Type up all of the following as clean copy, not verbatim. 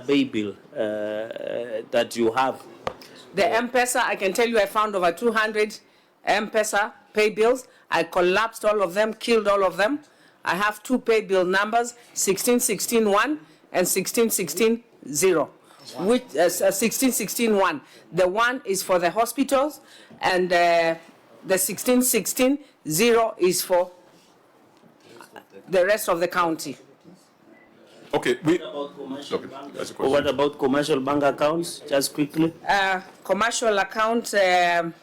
pay bill that you have? The Mpesa, I can tell you I found over 200 Mpesa pay bills. I collapsed all of them, killed all of them. I have 2 pay bill numbers, 1616-1 and 1616-0. Which 1616-1. The one is for the hospitals, and the 1616-0 is for the rest of the county. Okay. What about commercial bank accounts? Just quickly. Commercial accounts, I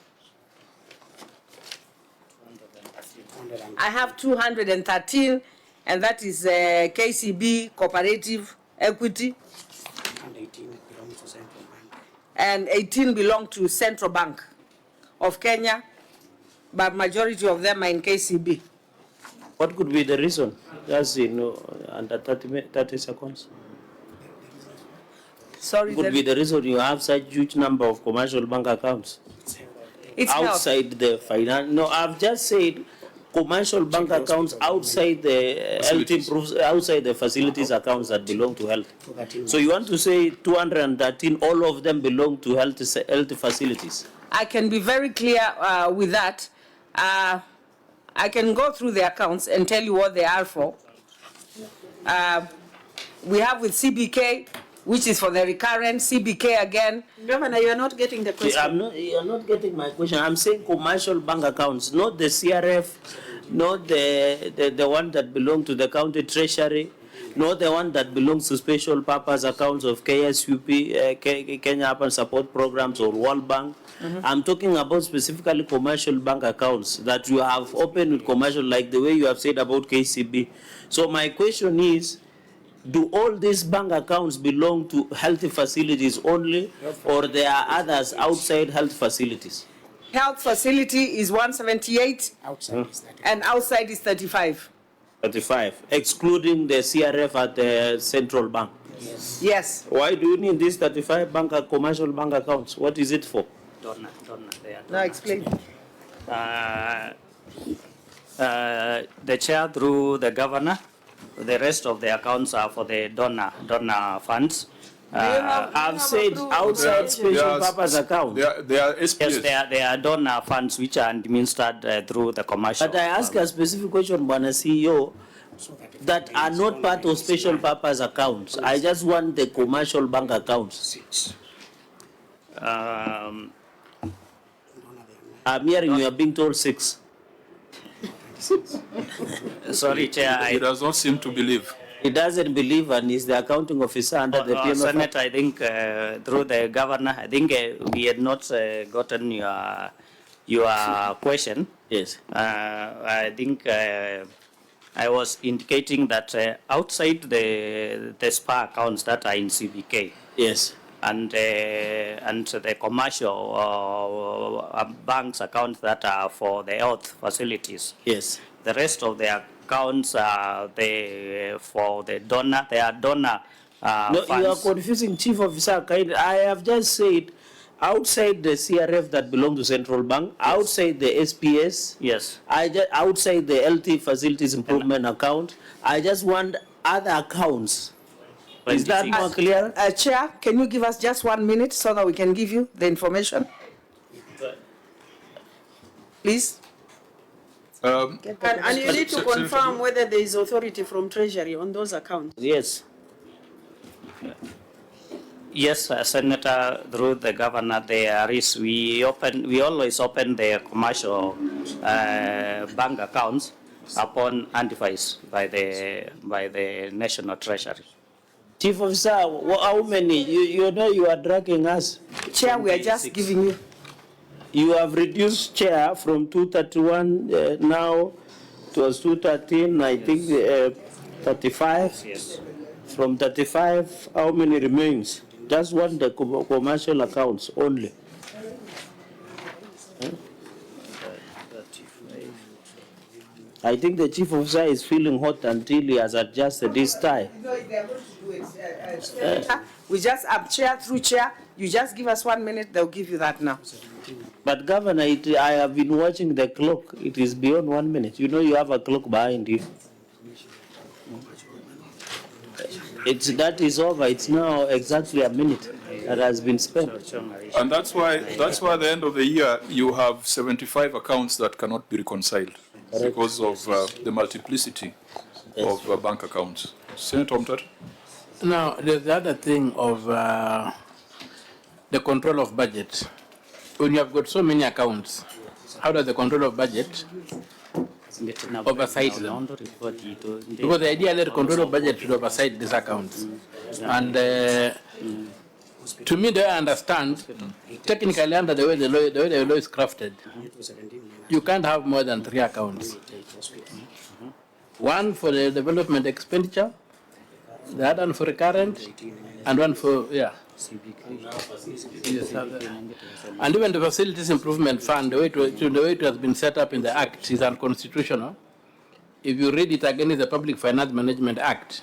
have 213, and that is KCB, Cooperative, Equity. And 18 belong to Central Bank of Kenya, but majority of them are in KCB. What could be the reason? Just under 30 seconds. Sorry. What could be the reason you have such huge number of commercial bank accounts? It's outside the finance. No, I've just said commercial bank accounts outside the outside the facilities accounts that belong to health. So you want to say 213, all of them belong to health facilities? I can be very clear with that. I can go through the accounts and tell you what they are for. We have with CBK, which is for the recurrent, CBK again. Governor, you are not getting the question. You're not getting my question. I'm saying commercial bank accounts, not the CRF, not the one that belong to the county treasury, not the one that belongs to special purpose accounts of KSUP, Kenya Urban Support Programs, or World Bank. I'm talking about specifically commercial bank accounts that you have opened with commercial, like the way you have said about KCB. So my question is, do all these bank accounts belong to health facilities only, or there are others outside health facilities? Health facility is 178, and outside is 35. 35, excluding the CRF at the central bank. Yes. Why do you need these 35 commercial bank accounts? What is it for? Now explain. The chair through the governor. The rest of the accounts are for the donor funds. I've said outside special purpose accounts. They are SPS. Yes, they are donor funds which are administered through the commercial. But I ask a specific question, Bwana CEO, that are not part of special purpose accounts. I just want the commercial bank accounts. I'm hearing you are being told 6. Sorry, Chair. He does not seem to believe. He doesn't believe, and is the accounting officer under the PMF. Senator, I think through the governor, I think we had not gotten your question. Yes. I think I was indicating that outside the SPA accounts that are in CBK. Yes. And the commercial banks accounts that are for the health facilities. Yes. The rest of the accounts are for the donor. They are donor no, funds. you are confusing, Chief Officer. I have just said outside the CRF that belong to Central Bank, yes. Outside the SPS, yes. Outside the LT Facilities Improvement account, I just want other accounts. Is that more clear? Chair, can you give us just 1 minute so that we can give you the information? Please. And you need to confirm whether there is authority from Treasury on those accounts. Yes. Yes, Senator, through the governor, there is. We always open the commercial bank accounts upon advice by the National Treasury. Chief Officer, how many? You know you are dragging us. Chair, we are just giving you. You have reduced chair from 231 now. It was 213, I think 35. Yes. From 35, how many remains? Just want the commercial accounts only. I think the Chief Officer is feeling hot until he has adjusted this tie. We just up chair through chair. You just give us 1 minute, they'll give you that now. But Governor, I have been watching the clock. It is beyond 1 minute. You know you have a clock behind you. that is over. It's now exactly a minute that has been spent. And that's why at the end of the year, you have 75 accounts that cannot be reconciled because of the multiplicity of bank accounts. Senator Omtat? Now, there's the other thing of the control of budget. When you have got so many accounts, how does the control of budget oversight them? Because the idea that the control of budget should oversight these accounts. And to me, they understand, technically under the way the law is crafted, you can't have more than 3 accounts. One for the development expenditure, the other one for recurrent, and one for, Yes, and even the Facilities Improvement Fund, the way it has been set up in the Act is unconstitutional. If you read it again, it's the Public Finance Management Act.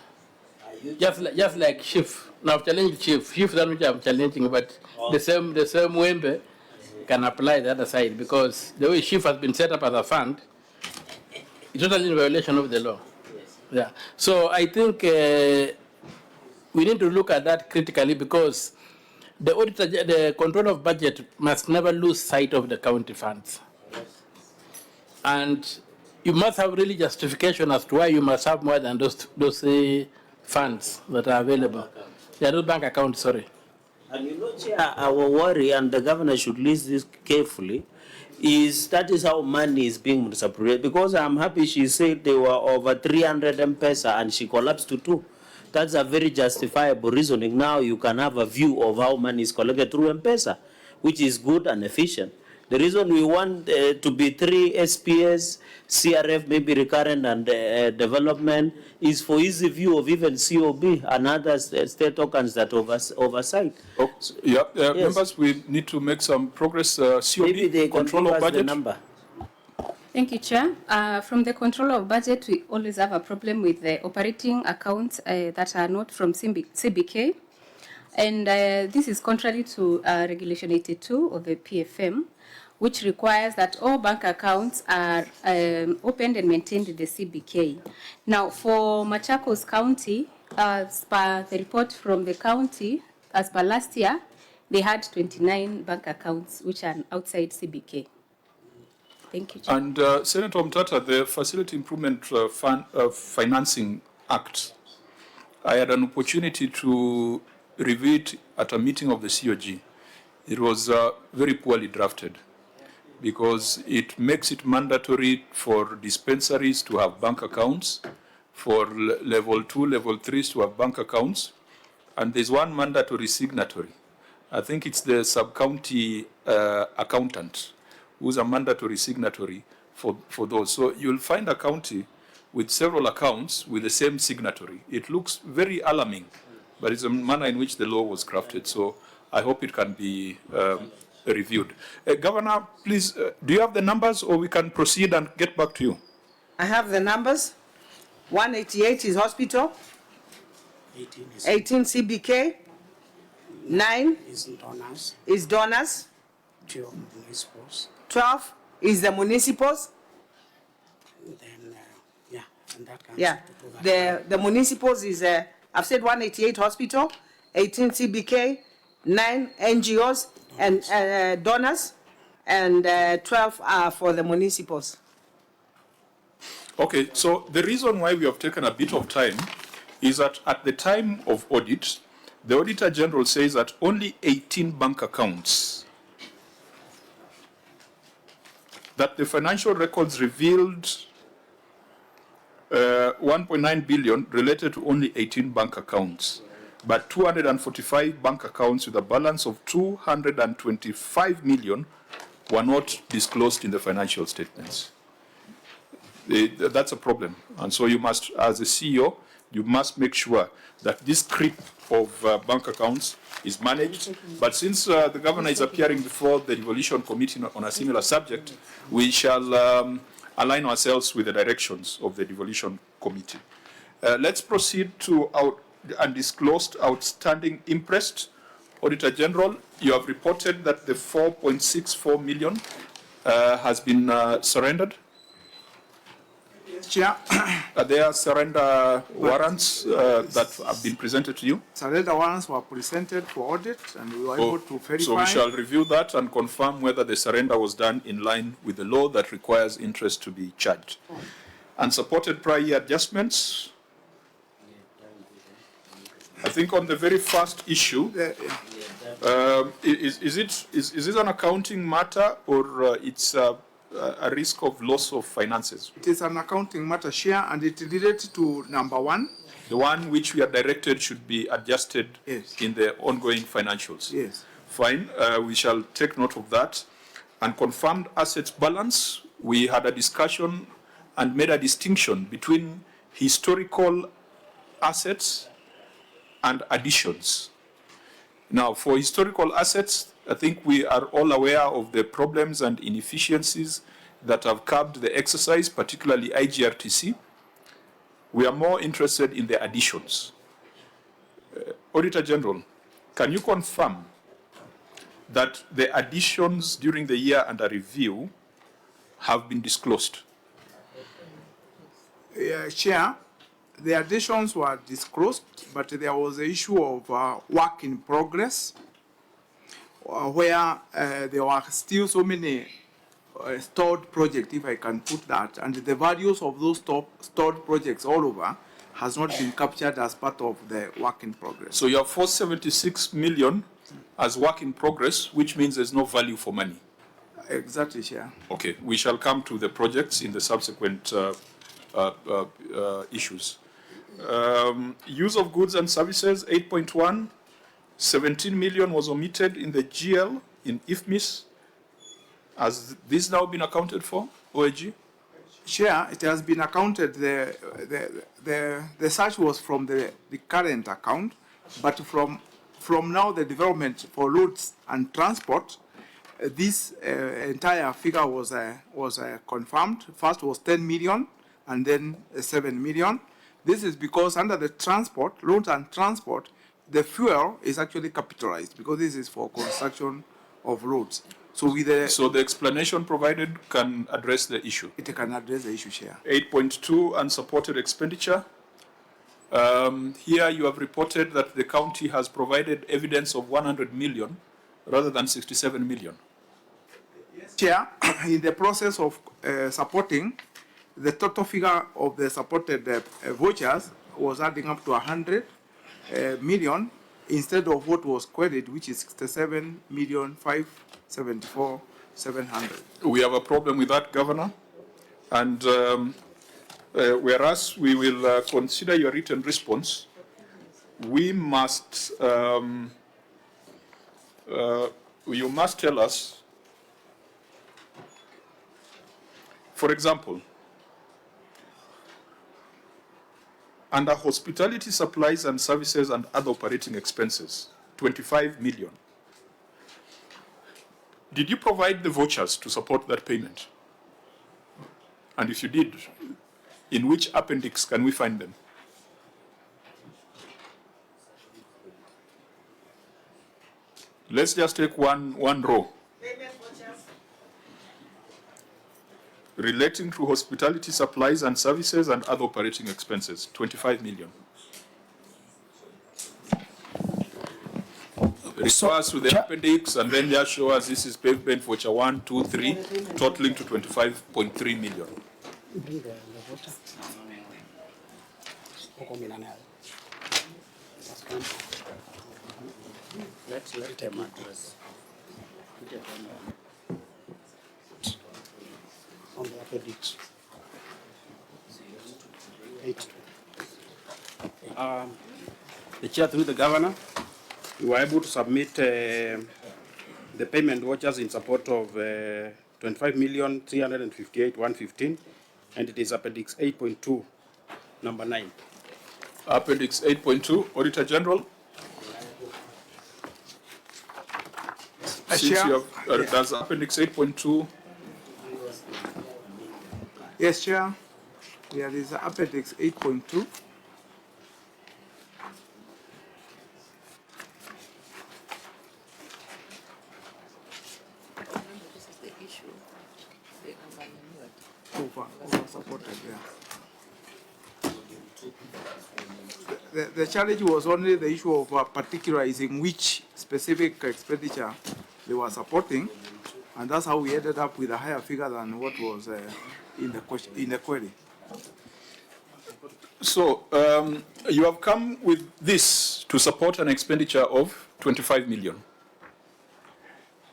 Just like Chief. Now I've challenged Chief that which I'm challenging, but the same Wembe can apply the other side, because the way Chief has been set up as a fund, it's totally in violation of the law. Yeah. So I think we need to look at that critically, because the auditor, the control of budget must never lose sight of the county funds. And you must have really justification as to why you must have more than those funds that are available. They are not bank accounts, sorry. And you know, Chair, our worry, and the governor should list this carefully, is that is how money is being misappropriated. Because I'm happy she said there were over 300 Mpesa and she collapsed to 2. That's a very justifiable reasoning. Now you can have a view of how money is collected through Mpesa, which is good and efficient. The reason we want to be 3 SPS, CRF, maybe recurrent and development, is for easy view of even COB and other state organs that oversight. Oh, yeah, yes. Members, we need to make some progress. COB, maybe they control of budget. The number. Thank you, Chair. From the control of budget, we always have a problem with the operating accounts that are not from CBK. And this is contrary to Regulation 82 of the PFM, which requires that all bank accounts are opened and maintained in the CBK. Now, for Machakos County, as per the report from the county, as per last year, they had 29 bank accounts which are outside CBK. Thank you, Chair. And Senator Mtata, the Facility Improvement Financing Act, I had an opportunity to review it at a meeting of the COG. It was very poorly drafted, because it makes it mandatory for dispensaries to have bank accounts, for level 2, level 3s to have bank accounts, and there's one mandatory signatory. I think it's the sub-county accountant who's a mandatory signatory for those. So you'll find a county with several accounts with the same signatory. It looks very alarming, but it's a manner in which the law was crafted. So I hope it can be reviewed. Governor, please, do you have the numbers, or we can proceed and get back to you? I have the numbers. 188 is hospital. 18 CBK. 9 is donors. 12 is the municipals. The municipals is, I've said 188 hospital, 18 CBK, 9 NGOs and donors, and 12 are for the municipals. Okay, so the reason why we have taken a bit of time is that at the time of audit, the Auditor General says that only 18 bank accounts that the financial records revealed 1.9 billion related to only 18 bank accounts, but 245 bank accounts with a balance of 225 million were not disclosed in the financial statements. That's a problem. And so you must, as a CEO, you must make sure that this creep of bank accounts is managed. But since the governor is appearing before the devolution committee on a similar subject, we shall align ourselves with the directions of the devolution committee. Let's proceed to our undisclosed outstanding imprest. Auditor General, you have reported that the 4.64 million has been surrendered. Chair, Are there surrender warrants that have been presented to you? surrender warrants were presented for audit and we were able to verify. So we shall review that and confirm whether the surrender was done in line with the law that requires interest to be charged. Unsupported prior year adjustments. I think on the very first issue, is this an accounting matter or it's a risk of loss of finances? It is an accounting matter, Chair, and it relates to number 1. The one which we are directed should be adjusted Yes. in the ongoing financials. Yes. Fine, we shall take note of that. And confirmed assets balance, we had a discussion and made a distinction between historical assets and additions. Now, for historical assets, I think we are all aware of the problems and inefficiencies that have curbed the exercise, particularly IGRTC. We are more interested in the additions. Auditor General, can you confirm that the additions during the year under review have been disclosed? Chair, the additions were disclosed, but there was an issue of work in progress, where there were still so many stored projects, if I can put that, and the values of those stored projects all over has not been captured as part of the work in progress. So you have 476 million as work in progress, which means there's no value for money. Exactly, Chair. Okay, we shall come to the projects in the subsequent issues. Use of goods and services, 8.1, 17 million was omitted in the GL in IFMIS. Has this now been accounted for, OAG? Chair, it has been accounted. The search was from the current account, but from now the development for roads and transport, this entire figure was confirmed. First was 10 million and then 7 million. This is because under the transport, roads and transport, the fuel is actually capitalized because this is for construction of roads. So the explanation provided can address the issue. It can address the issue, Chair. 8.2 unsupported expenditure. Here you have reported that the county has provided evidence of 100 million rather than 67 million. Chair, in the process of supporting, the total figure of the supported vouchers was adding up to 100 million instead of what was queried, which is 67,574,700. We have a problem with that, Governor, and whereas we will consider your written response, we must, you must tell us, for example, under hospitality supplies and services and other operating expenses, 25 million. Did you provide the vouchers to support that payment? And if you did, in which appendix can we find them? Let's just take one row. Relating to hospitality supplies and services and other operating expenses, 25 million. Refer us to the appendix and then just show us this is payment voucher 1, 2, 3, totaling to 25.3 million. Let them address. On the appendix. The Chair, through the Governor, we were able to submit the payment vouchers in support of 25,358,115, and it is Appendix 8.2, number 9. Appendix 8.2, Auditor General. Since you have, does Appendix 8.2? Yes, Chair. There is Appendix 8.2. Over supported, yeah. the challenge was only the issue of particularizing which specific expenditure they were supporting, and that's how we ended up with a higher figure than what was in the query. So you have come with this to support an expenditure of 25 million.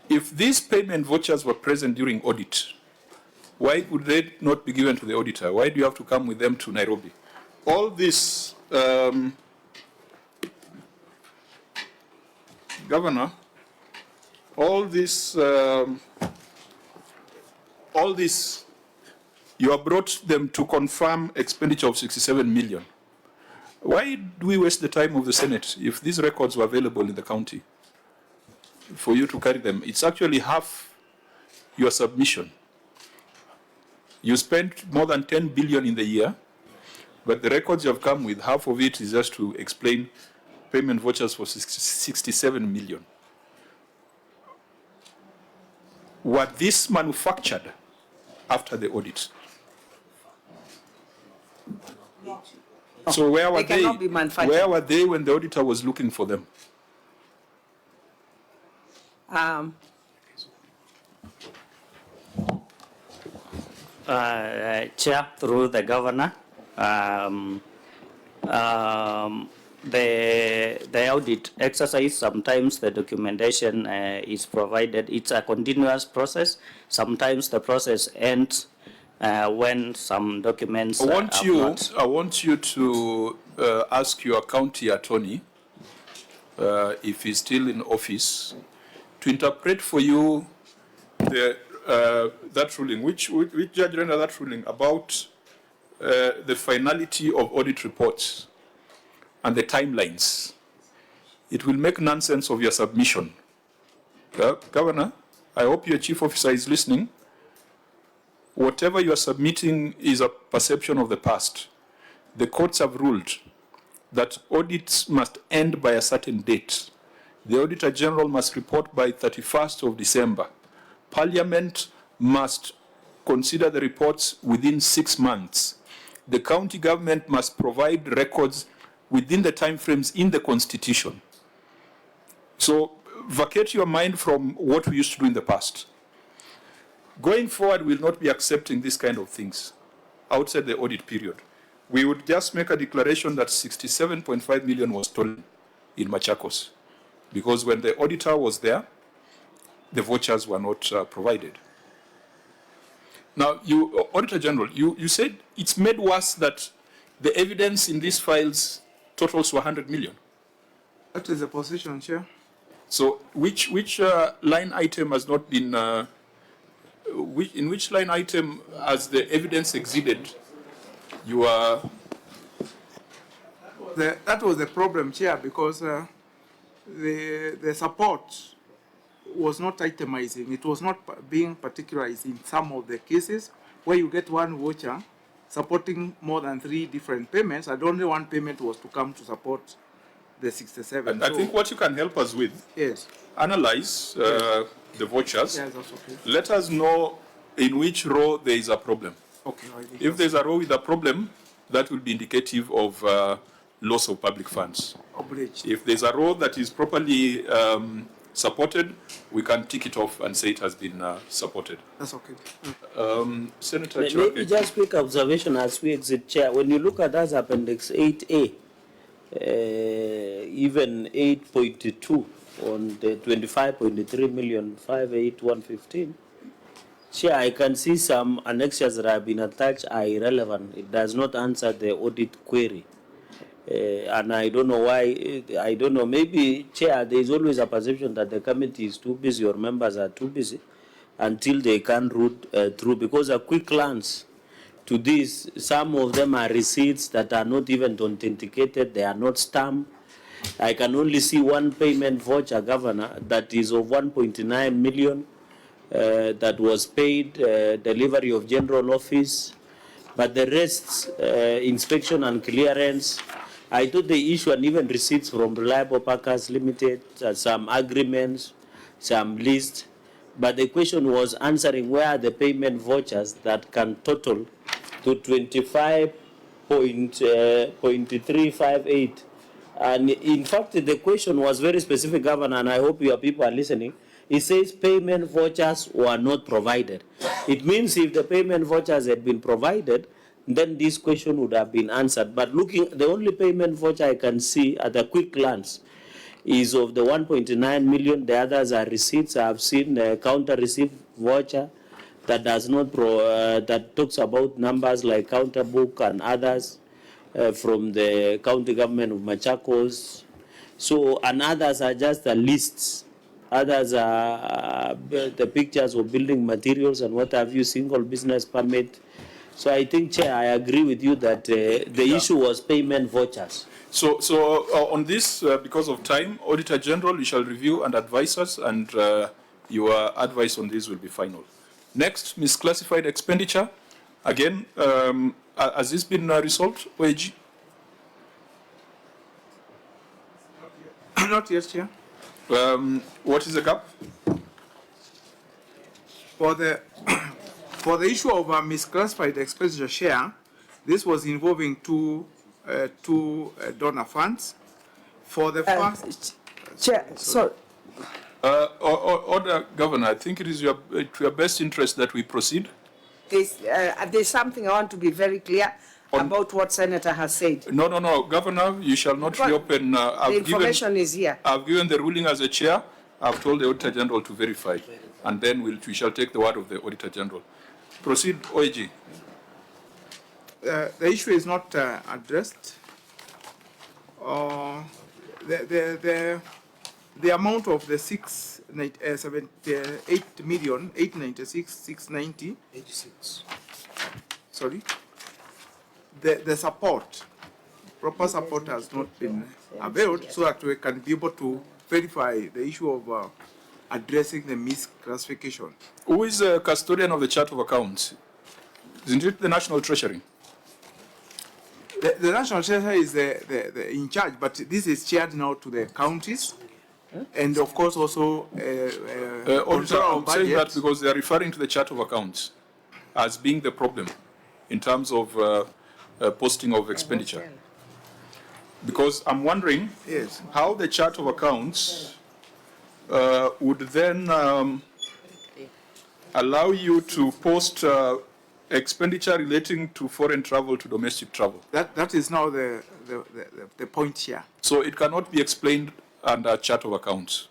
If these payment vouchers were present during audit, why would they not be given to the auditor? Why do you have to come with them to Nairobi? All this, Governor, all this, you have brought them to confirm expenditure of 67 million. Why do we waste the time of the Senate if these records were available in the county for you to carry them? It's actually half your submission. You spent more than 10 billion in the year, but the records you have come with, half of it is just to explain payment vouchers for 67 million. Were these manufactured after the audit? So where were they? Where were they when the auditor was looking for them? Chair, through the governor, the audit exercise, sometimes the documentation is provided. It's a continuous process. Sometimes the process ends when some documents I want you to ask your county attorney, if he's still in office, to interpret for you the that ruling. Which judge rendered that ruling about the finality of audit reports and the timelines? It will make nonsense of your submission. Governor, I hope your chief officer is listening. Whatever you are submitting is a perception of the past. The courts have ruled that audits must end by a certain date. The Auditor General must report by 31st of December. Parliament must consider the reports within 6 months. The county government must provide records within the timeframes in the Constitution. So vacate your mind from what we used to do in the past. Going forward, we will not be accepting this kind of things outside the audit period. We would just make a declaration that 67.5 million was stolen in Machakos, because when the auditor was there, the vouchers were not provided. Now, Auditor General, you said it's made worse that the evidence in these files totals 100 million. That is the position, Chair. So which line item has not been, in which line item has the evidence exceeded? You are... That was the problem, Chair, because the support was not itemizing. It was not being particularized in some of the cases where you get one voucher supporting more than 3 different payments, and only one payment was to come to support the 67. And I think what you can help us with, yes, analyze the vouchers. Yes, that's okay. Let us know in which row there is a problem. Okay. If there's a row with a problem, that will be indicative of loss of public funds. Obliged. If there's a row that is properly supported, we can tick it off and say it has been supported. That's okay. Senator Maybe just quick observation as we exit, Chair. When you look at that Appendix 8A, even 8.2 on the 25.3 million 58115, Chair, I can see some annexures that have been attached are irrelevant. It does not answer the audit query. And I don't know why, I don't know, maybe, Chair, there is always a perception that the committee is too busy or members are too busy until they can root through, because a quick glance to this, some of them are receipts that are not even authenticated, they are not stamped. I can only see one payment voucher, Governor, that is of 1.9 million that was paid, delivery of general office, but the rest, inspection and clearance. I thought they issue and even receipts from Reliable Packers Limited, some agreements, some lists. But the question was answering where are the payment vouchers that can total to 25.358 And in fact, the question was very specific, Governor, and I hope your people are listening. It says payment vouchers were not provided. It means if the payment vouchers had been provided, then this question would have been answered. But looking, the only payment voucher I can see at a quick glance is of the 1.9 million. The others are receipts. I have seen the counter receipt voucher that does not that talks about numbers like counter book and others from the county government of Machakos. So, and others are just the lists. Others are the pictures of building materials and what have you, single business permit. So I think, Chair, I agree with you that the issue was payment vouchers. So on this, because of time, Auditor General, you shall review and advise us, and your advice on this will be final. Next, misclassified expenditure. Again, has this been resolved, OAG? Not yet, Chair. What is the gap? For the issue of misclassified expenditure share, this was involving two donor funds. For the first, Chair, so Order, Governor, I think it is to your best interest that we proceed. there's something I want to be very clear about what Senator has said. No, Governor, you shall not reopen. The information is here. I've given the ruling as a chair. I've told the Auditor General to verify, and then we shall take the word of the Auditor General. Proceed, OAG. The issue is not addressed. The amount of the 698,896,690. 86. Sorry. The support, proper support has not been availed, so that we can be able to verify the issue of addressing the misclassification. Who is the custodian of the chart of accounts? Isn't it the National Treasury? The National Treasury is the in charge, but this is shared now to the counties, and of course also Auditor, I'm saying that because they are referring to the chart of accounts as being the problem in terms of posting of expenditure. Because I'm wondering how the chart of accounts would then allow you to post expenditure relating to foreign travel to domestic travel. That is now the point here. So it cannot be explained under chart of accounts.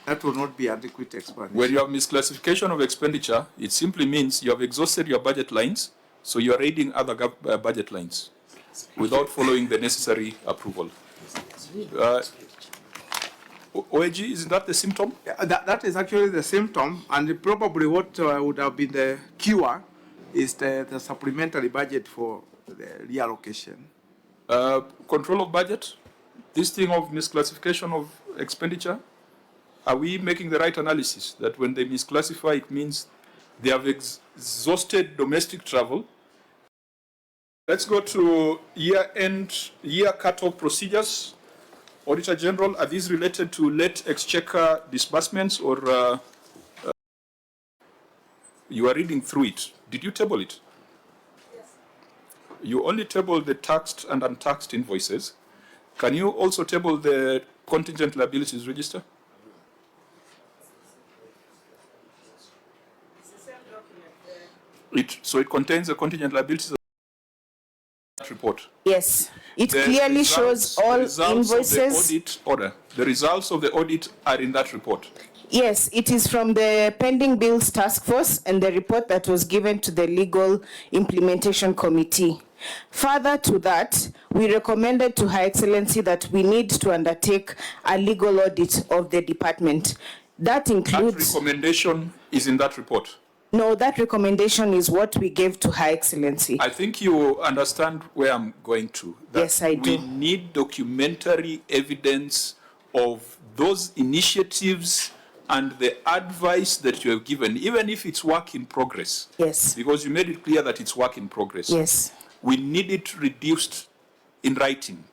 That will not be adequate explanation. When you have misclassification of expenditure, it simply means you have exhausted your budget lines, so you are raiding other budget lines without following the necessary approval. OAG, isn't that the symptom? Yeah, that is actually the symptom, and probably what would have been the cure is the supplementary budget for the reallocation. Control of budget, this thing of misclassification of expenditure, are we making the right analysis that when they misclassify, it means they have exhausted domestic travel? Let's go to year-end, year cut-off procedures. Auditor General, are these related to late exchequer disbursements, or you are reading through it? Did you table it? Yes. You only table the taxed and untaxed invoices. Can you also table the contingent liabilities register? It's the same document there. So it contains the contingent liabilities report. Yes, it clearly shows all invoices. The results of the audit are in that report. Yes, it is from the pending bills task force and the report that was given to the legal implementation committee. Further to that, we recommended to Her Excellency that we need to undertake a legal audit of the department. That includes... That recommendation is in that report. No, that recommendation is what we gave to Her Excellency. I think you understand where I'm going to. Yes, I do. We need documentary evidence of those initiatives and the advice that you have given, even if it's work in progress. Yes. Because you made it clear that it's work in progress. Yes. We need it reduced in writing.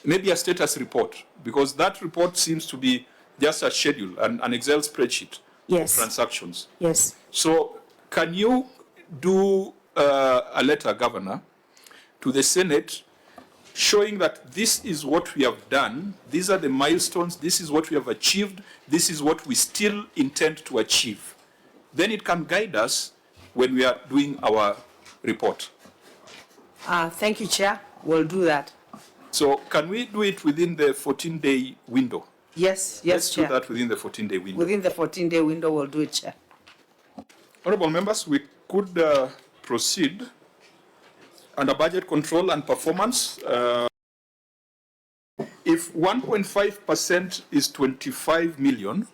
Maybe a status report, because that report seems to be just a schedule, an Excel spreadsheet. Yes. Of transactions. Yes. So can you do a letter, Governor, to the Senate showing that this is what we have done, these are the milestones, this is what we have achieved, this is what we still intend to achieve. Then it can guide us when we are doing our report. Thank you, Chair. We'll do that. So can we do it within the 14-day window? Yes, Let's Chair. do that within the 14-day window. Within the 14-day window, we'll do it, Chair. Honorable members, we could proceed under budget control and performance. If 1.5% is 25 million,